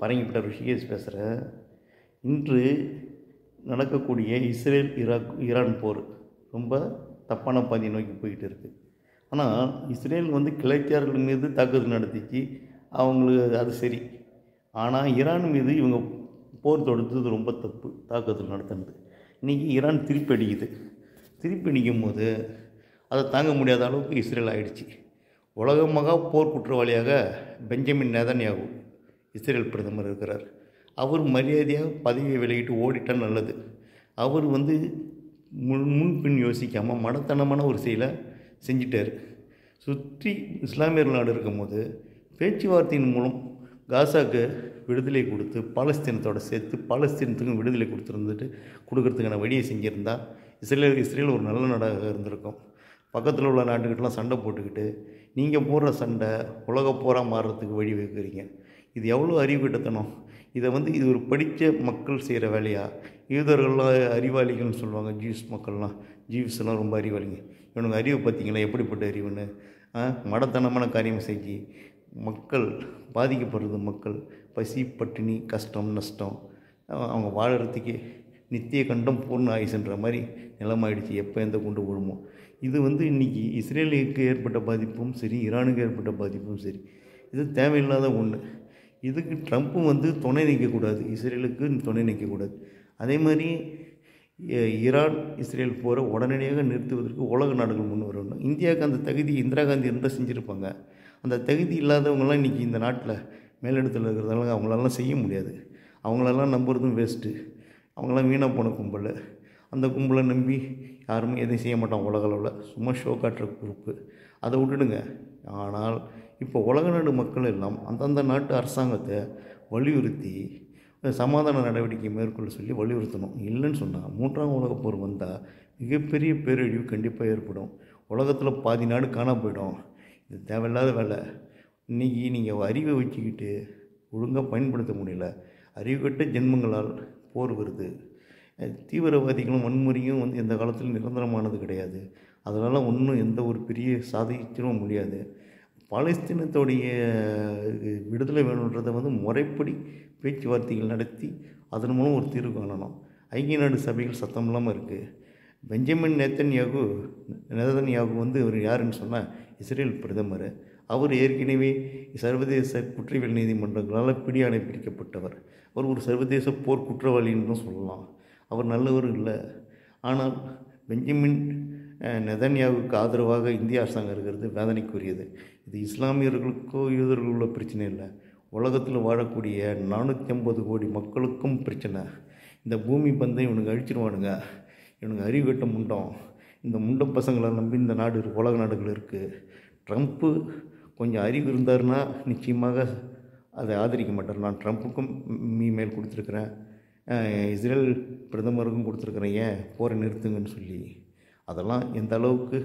பரங்கிப்பட்ட ரிஷிகேஷ் பேசுகிறேன். இன்று நடக்கக்கூடிய இஸ்ரேல் ஈரான் போர் ரொம்ப தப்பான பாதையை நோக்கி போய்கிட்டு இருக்குது. ஆனால் இஸ்ரேல் கிளைத்தியார்கள் மீது தாக்குதல் நடத்திச்சு, அவங்களுக்கு அது சரி. ஆனால் ஈரான் மீது இவங்க போர் தொடுத்தது ரொம்ப தப்பு, தாக்குதல் நடத்துனது. இன்றைக்கி ஈரான் திருப்பி அடிக்குது. திருப்பி அடிக்கும் போது அதை தாங்க முடியாத அளவுக்கு இஸ்ரேல் ஆயிடுச்சு. உலக மகா போர் குற்றவாளியாக பெஞ்சமின் நேதன்யாகு இஸ்ரேல் பிரதமர் இருக்கிறார். அவர் மரியாதையாக பதவியை விலகிட்டு ஓடிட்டால் நல்லது. அவர் முன்பின் யோசிக்காமல் மடத்தனமான ஒரு செயலை செஞ்சிட்டார். சுற்றி இஸ்லாமியர்கள் நாடு இருக்கும்போது பேச்சுவார்த்தையின் மூலம் காசாவுக்கு விடுதலை கொடுத்து பாலஸ்தீனத்தோடு சேர்த்து பாலஸ்தீனத்துக்கும் விடுதலை கொடுக்கறதுக்கான வழியை செஞ்சுருந்தால் இஸ்ரேல் ஒரு நல்ல நாடாக இருந்திருக்கும். பக்கத்தில் உள்ள நாட்டுக்கிட்டலாம் சண்டை போட்டுக்கிட்டு நீங்கள் போடுற சண்டை உலக போராக மாறுறதுக்கு வழி வைக்கிறீங்க. இது எவ்வளோ அறிவுகிட்டத்தனம்! இது ஒரு படித்த மக்கள் செய்கிற வேலையா? யூதர்கள்லாம் அறிவாளிகள்னு சொல்லுவாங்க, ஜீவ்ஸ்லாம் ரொம்ப அறிவாளிங்க. இவனுக்கு அறிவு பார்த்திங்களா எப்படிப்பட்ட அறிவுன்னு? மடத்தனமான காரியம் செஞ்சு மக்கள் பாதிக்கப்படுறது, மக்கள் பசி பட்டினி கஷ்டம் நஷ்டம், அவங்க வாழறதுக்கே நித்திய கண்டம் பூர்ண ஆயுசுன்ற மாதிரி நிலமாயிடுச்சு. எப்போ எந்த கொண்டு விழுமோ இது இன்றைக்கி இஸ்ரேலுக்கு ஏற்பட்ட பாதிப்பும் சரி, ஈரானுக்கு ஏற்பட்ட பாதிப்பும் சரி, இது தேவையில்லாத ஒன்று. இதுக்கு ட்ரம்ப்பும் துணை நிற்கக்கூடாது, இஸ்ரேலுக்கு துணை நிற்கக்கூடாது. அதே மாதிரி ஈரான் இஸ்ரேல் போரை உடனடியாக நிறுத்துவதற்கு உலக நாடுகள் முன் வரணும். இந்தியாவுக்கு அந்த தகுதி இந்திரா காந்தி இருந்தால் செஞ்சுருப்பாங்க. அந்த தகுதி இல்லாதவங்களாம் இன்றைக்கி இந்த நாட்டில் மேலிடத்தில் இருக்கிறதால அவங்களெல்லாம் செய்ய முடியாது. அவங்களெல்லாம் நம்புறதும் வேஸ்ட்டு. அவங்களாம் வீணாக போன கும்பல். அந்த கும்பலை நம்பி யாருமே எதையும் செய்ய மாட்டாங்க உலக அளவில். சும்மா ஷோ காட்டுற குரூப்பு, அதை விட்டுடுங்க. ஆனால் இப்போ உலக நாடு மக்கள் எல்லாம் அந்தந்த நாட்டு அரசாங்கத்தை வலியுறுத்தி சமாதான நடவடிக்கை மேற்கொள்ள சொல்லி வலியுறுத்தணும். இல்லைன்னு சொன்னால் 3ஆம் உலகப் போர் வந்தால் மிகப்பெரிய பேரழிவு கண்டிப்பாக ஏற்படும். உலகத்தில் பாதி நாடு காணாம போயிடும். இது தேவையில்லாத வேலை. இன்றைக்கி நீங்கள் அறிவை வச்சுக்கிட்டு ஒழுங்காக பயன்படுத்த முடியல. அறிவுகட்ட ஜென்மங்களால் போர் வருது. தீவிரவாதிகளும் வன்முறையும் எந்த காலத்திலும் நிரந்தரமானது கிடையாது. அதனால் ஒன்றும் எந்த ஒரு பெரிய சாதிச்சிடவும் முடியாது. பாலஸ்தீனத்தோடைய விடுதலை வேணுன்றதை முறைப்படி பேச்சுவார்த்தைகள் நடத்தி அதன் மூலம் ஒரு தீர்வு காணணும். ஐக்கிய நாடு சபைகள் சத்தம் இல்லாமல் இருக்குது. பெஞ்சமின் நேதன்யாகு இவர் யாருன்னு சொன்னால் இஸ்ரேல் பிரதமர். அவர் ஏற்கனவே சர்வதேச குற்றவியல் நீதிமன்றங்களால் பிடியாணை பிடிக்கப்பட்டவர். அவர் ஒரு சர்வதேச போர் குற்றவாளின்னு சொல்லலாம். அவர் நல்லவர் இல்லை. ஆனால் பெஞ்சமின் நேதன்யாகுவுக்கு ஆதரவாக இந்திய அரசாங்கம் இருக்கிறது வேதனைக்குரியது. இது இஸ்லாமியர்களுக்கோ யூதர்களுக்கோ உள்ள பிரச்சனை இல்லை, உலகத்தில் வாழக்கூடிய 450 கோடி மக்களுக்கும் பிரச்சனை. இந்த பூமி பந்தை இவனுக்கு அழிச்சிடுவானுங்க. இவனுக்கு அறிவு கட்ட முண்டம். இந்த முண்ட பசங்களை நம்பி இந்த நாடு உலக நாடுகள் இருக்குது. ட்ரம்ப்பு கொஞ்சம் அறிவு இருந்தாருன்னா நிச்சயமாக அதை ஆதரிக்க மாட்டார். நான் ட்ரம்ப்புக்கும் இமெயில் கொடுத்துருக்குறேன், இஸ்ரேல் பிரதமருக்கும் கொடுத்துருக்குறேன், ஏன் போரை நிறுத்துங்கன்னு சொல்லி. அதெல்லாம் எந்த அளவுக்கு